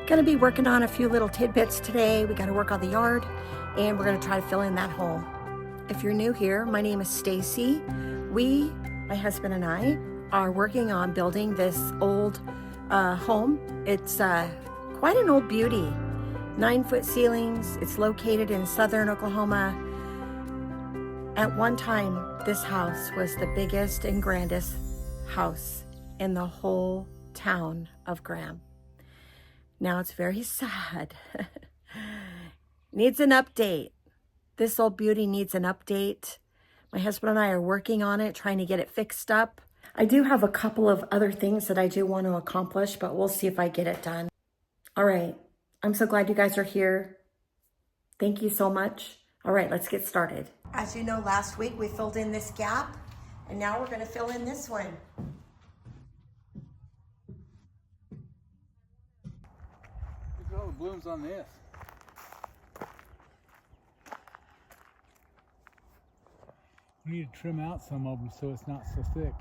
Gonna be working on a few little tidbits today. We gotta work on the yard and we're gonna try to fill in that hole. If you're new here, my name is Stacey. My husband and I, are working on building this old home. It's quite an old beauty. 9-foot ceilings. It's located in southern Oklahoma. At one time, this house was the biggest and grandest house in the whole town of Graham. Now it's very sad. Needs an update. This old beauty needs an update. My husband and I are working on it, trying to get it fixed up. I do have a couple of other things that I do want to accomplish, but we'll see if I get it done. All right. I'm so glad you guys are here. Thank you so much. All right, let's get started. As you know, last week we filled in this gap, and now we're going to fill in this one. Look at all the blooms on this. We need to trim out some of them so it's not so thick.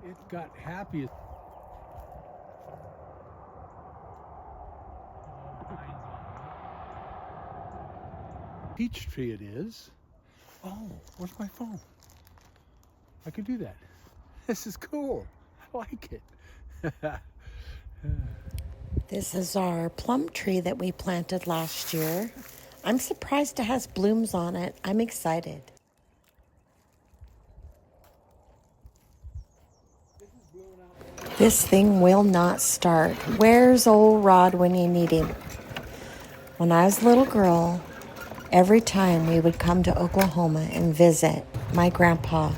It got happy. Peach tree it is. Oh, where's my phone? I could do that. This is cool. I like it. This is our plum tree that we planted last year. I'm surprised it has blooms on it. I'm excited. This thing will not start. Where's old Rod when you need him? When I was a little girl, every time we would come to Oklahoma and visit my grandpa,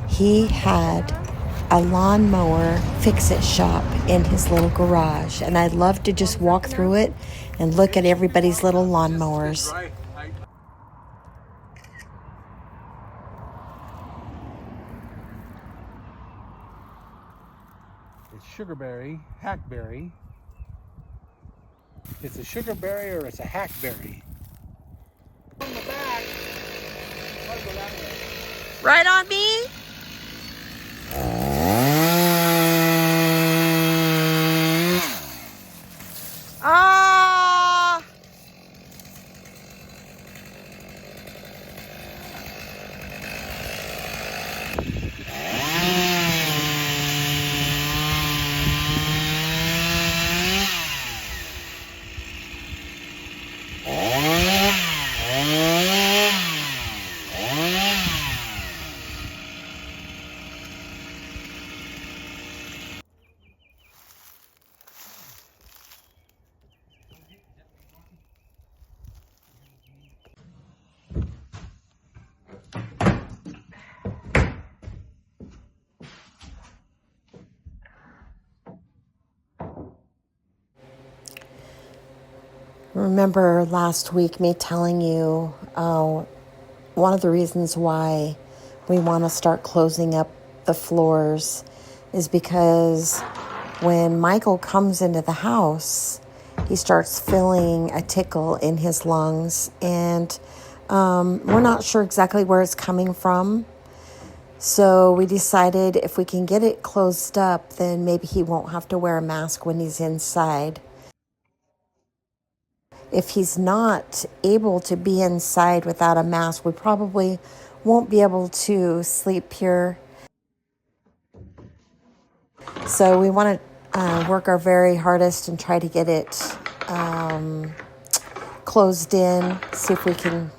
he had a lawnmower fix-it shop in his little garage, and I'd love to just walk through it and look at everybody's little lawnmowers. It's sugarberry, hackberry. It's a sugarberry or it's a hackberry. On the back. Right on me? Ah! Remember last week me telling you one of the reasons why we want to start closing up the floors is because when Michael comes into the house, he starts feeling a tickle in his lungs, and we're not sure exactly where it's coming from. So we decided if we can get it closed up, then maybe he won't have to wear a mask when he's inside. If he's not able to be inside without a mask, we probably won't be able to sleep here. So we want to work our very hardest and try to get it closed in, see if we can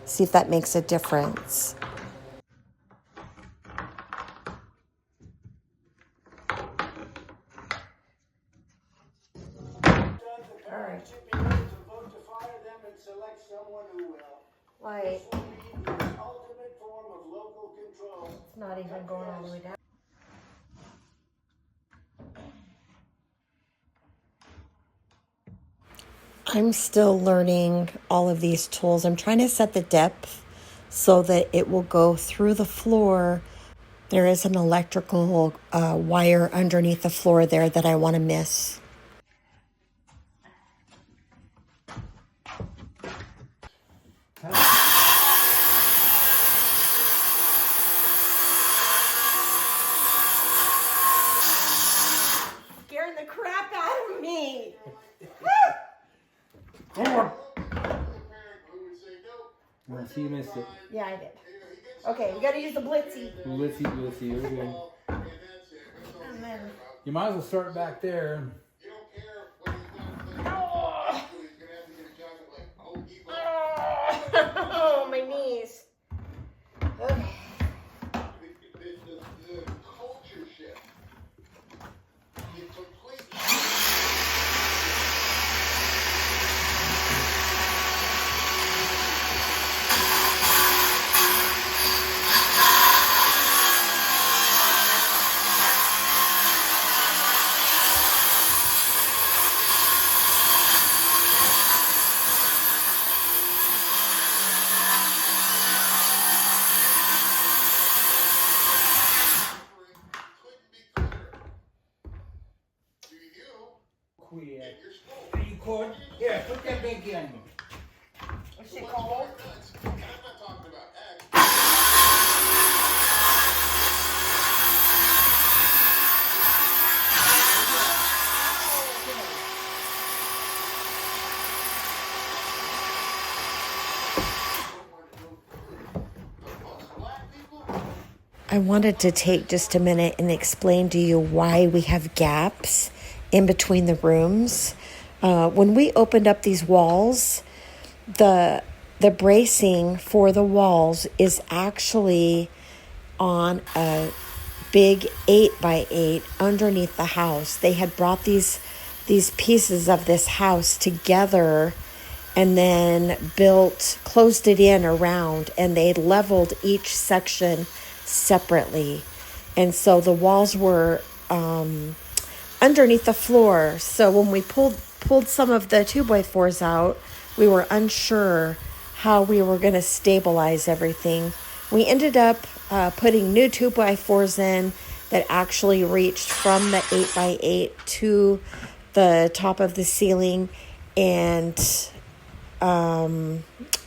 see if that makes a difference. Like, it's not even going all the way down. I'm still learning all of these tools. I'm trying to set the depth so that it will go through the floor. There is an electrical wire underneath the floor there that I want to miss. Well, see, you missed it. Yeah, I did. Okay, we gotta use the Blizzy. Blizzy, you're good. And then... You might as well start back there. Oh, my knees. Okay. Are you cold? Here, put that baby on me. Is she cold? I wanted to take just a minute and explain to you why we have gaps in between the rooms. When we opened up these walls, the bracing for the walls is actually on a big 8x8 underneath the house. They had brought these pieces of this house together and then closed it in around, and they leveled each section separately. And so the walls were underneath the floor. So when we pulled some of the 2x4s out, we were unsure how we were going to stabilize everything. We ended up putting new 2x4s in that actually reached from the 8x8 to the top of the ceiling and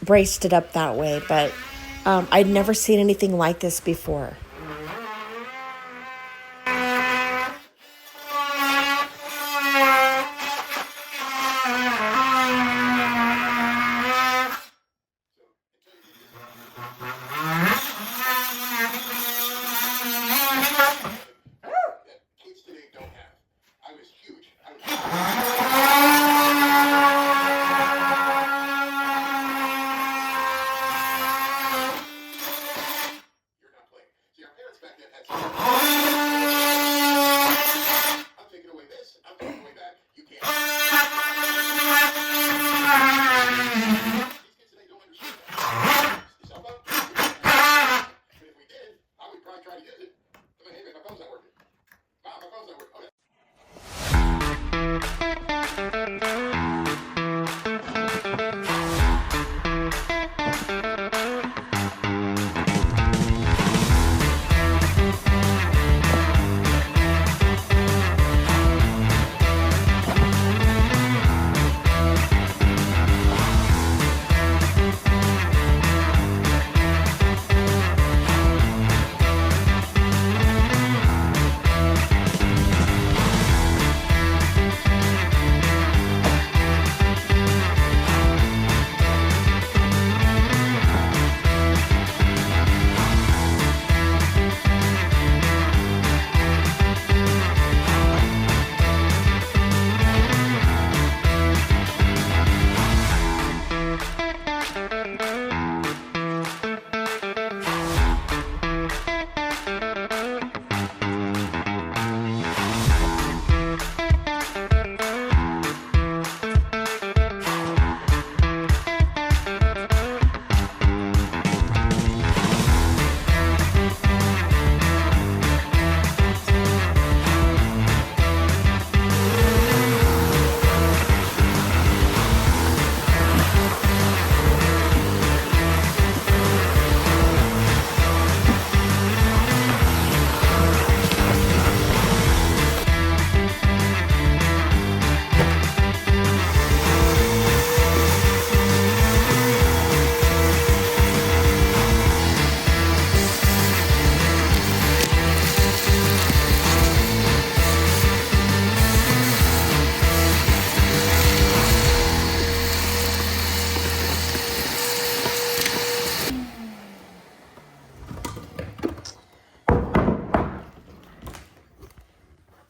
braced it up that way. But I'd never seen anything like this before.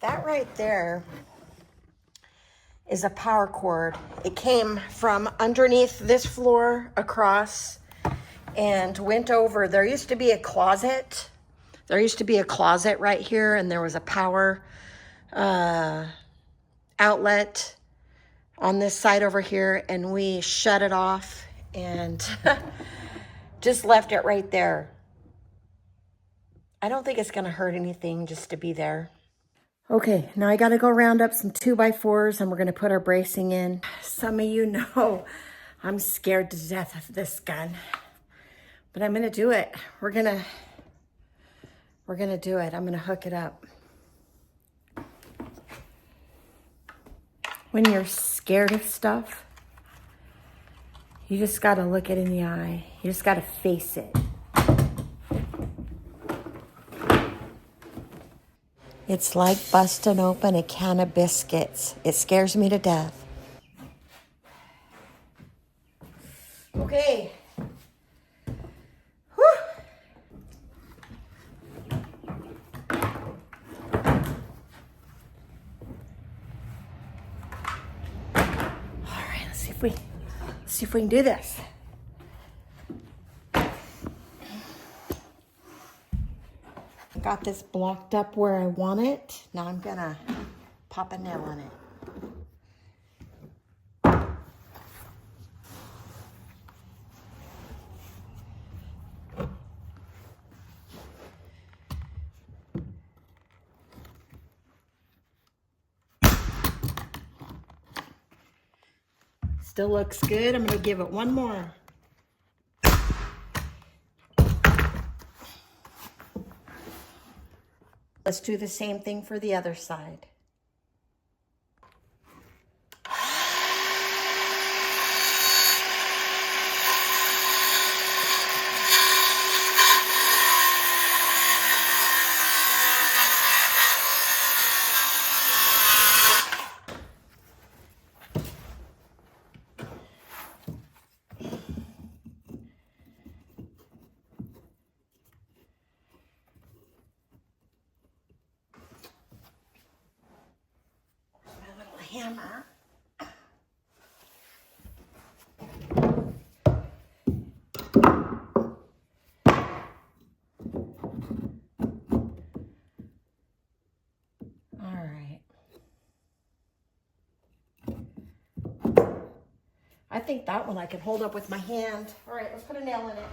That right there is a power cord. It came from underneath this floor across and went over. There used to be a closet. There used to be a closet right here, and there was a power outlet on this side over here, and we shut it off and just left it right there. I don't think it's gonna hurt anything just to be there. Okay, now I gotta go round up some 2x4s and we're gonna put our bracing in. Some of you know I'm scared to death of this gun, but I'm gonna do it. We're gonna do it. I'm gonna hook it up. When you're scared of stuff, you just gotta look it in the eye. You just gotta face it. It's like busting open a can of biscuits. It scares me to death. Okay. Whew. All right, let's see if we can do this. Got this blocked up where I want it. Now I'm gonna pop a nail on it. Still looks good. I'm gonna give it one more. Let's do the same thing for the other side. Hammer. All right. I think that one I can hold up with my hand. All right, let's put a nail in it.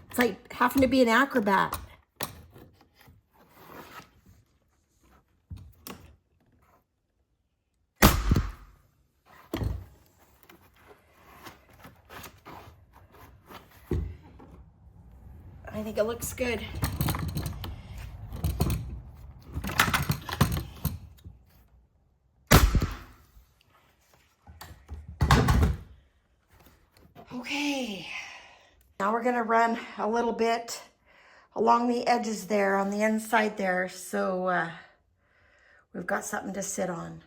It's like having to be an acrobat. I think it looks good. Okay. Now we're gonna run a little bit along the edges there, on the inside there, so we've got something to sit on.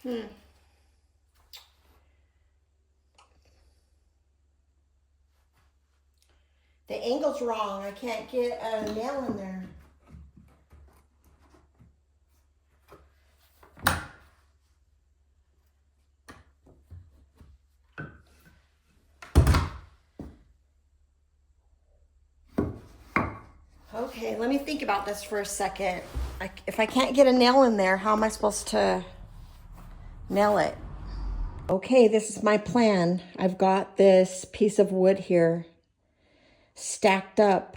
The angle's wrong. I can't get a nail in there. Okay, let me think about this for a second. If I can't get a nail in there, how am I supposed to nail it? Okay, this is my plan. I've got this piece of wood here stacked up.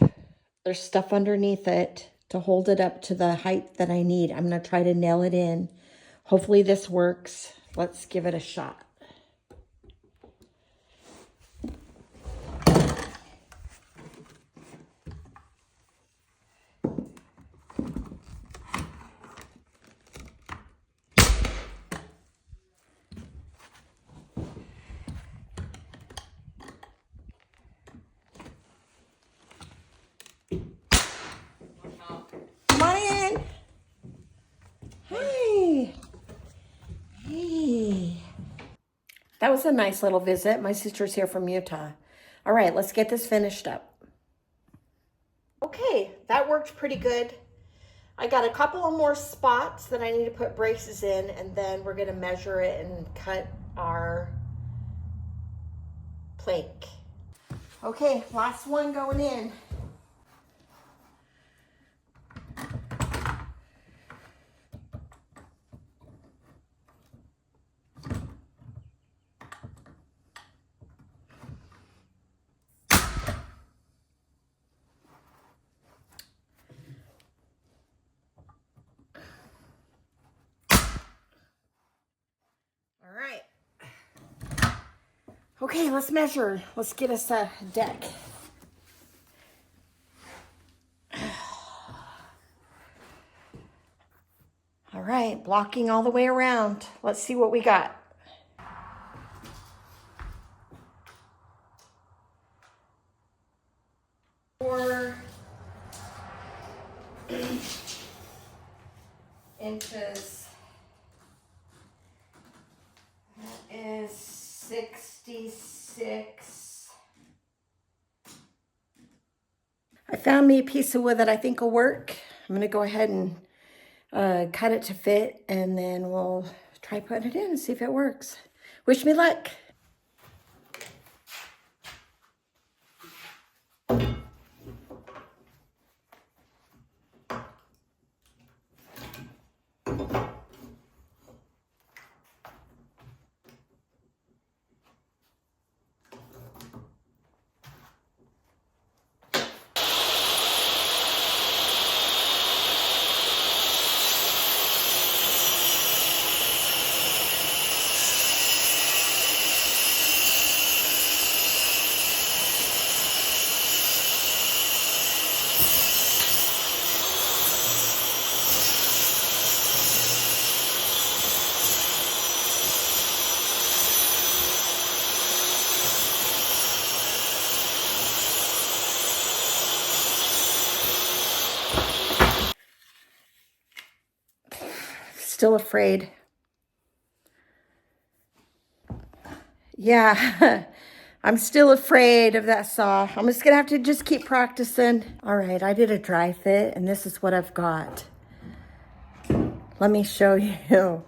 There's stuff underneath it to hold it up to the height that I need. I'm gonna try to nail it in. Hopefully this works. Let's give it a shot. Come on in. Hi. Hey. That was a nice little visit. My sister's here from Utah. All right, let's get this finished up. Okay, that worked pretty good. I got a couple of more spots that I need to put braces in, and then we're gonna measure it and cut our plank. Okay, last one going in. All right. Okay, let's measure. Let's get us a deck. All right, blocking all the way around. Let's see what we got. Four inches. That is 66. I found me a piece of wood that I think will work. I'm gonna go ahead and cut it to fit, and then we'll try putting it in and see if it works. Wish me luck. Still afraid. Yeah, I'm still afraid of that saw. I'm just gonna have to just keep practicing. All right, I did a dry fit, and this is what I've got. Let me show you. All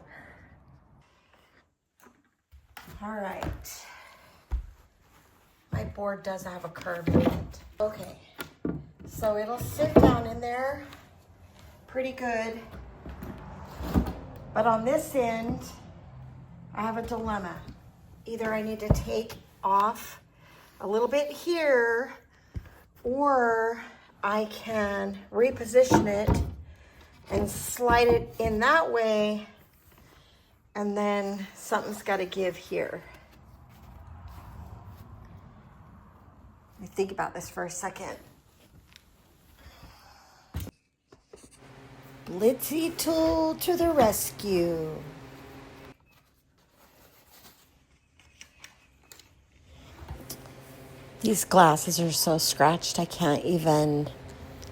right. My board does have a curve in it. Okay, so it'll sit down in there pretty good. But on this end, I have a dilemma. Either I need to take off a little bit here, or I can reposition it and slide it in that way, and then something's got to give here. Let me think about this for a second. Blizzy tool to the rescue. These glasses are so scratched I can't even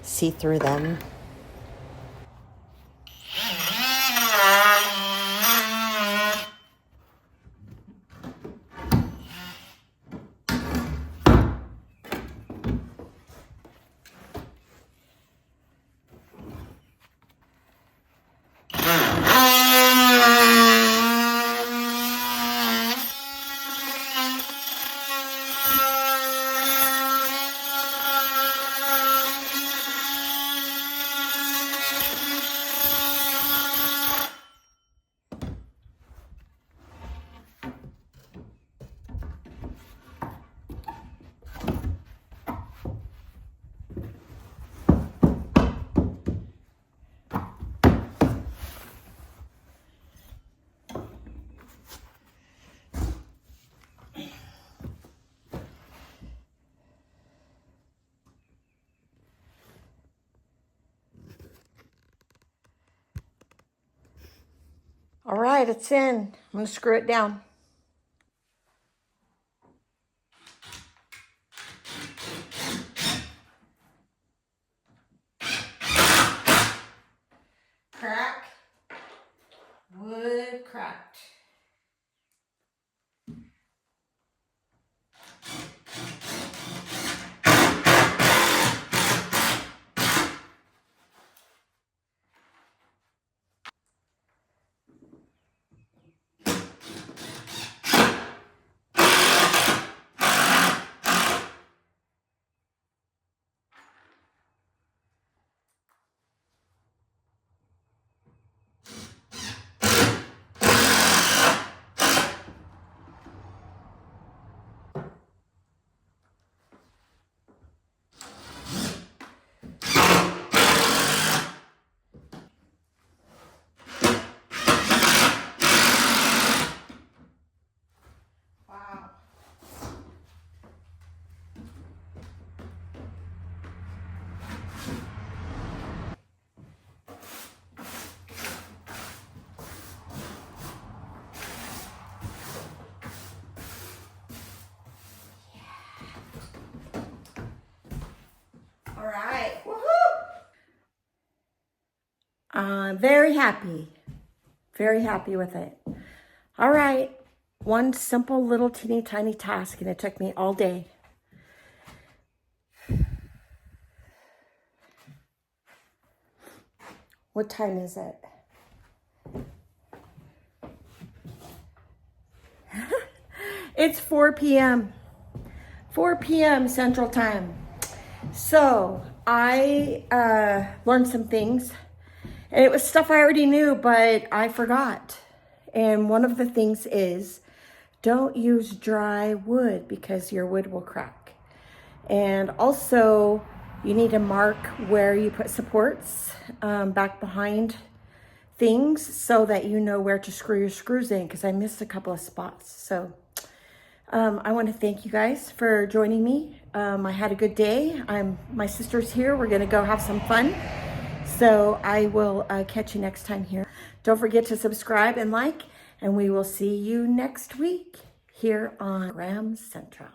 see through them. All right, it's in. I'm gonna screw it down. Crack. Wood cracked. Wow. All right. Woohoo! I'm very happy with it. All right, one simple little teeny tiny task, and it took me all day. What time is it? It's 4 p.m. 4 p.m. Central Time. So I learned some things. And it was stuff I already knew, but I forgot. And one of the things is, don't use dry wood because your wood will crack. And also, you need to mark where you put supports back behind things so that you know where to screw your screws in, because I missed a couple of spots. So I want to thank you guys for joining me. I had a good day. My sister's here. We're going to go have some fun. So I will catch you next time here. Don't forget to subscribe and like, and we will see you next week here on Graham Central.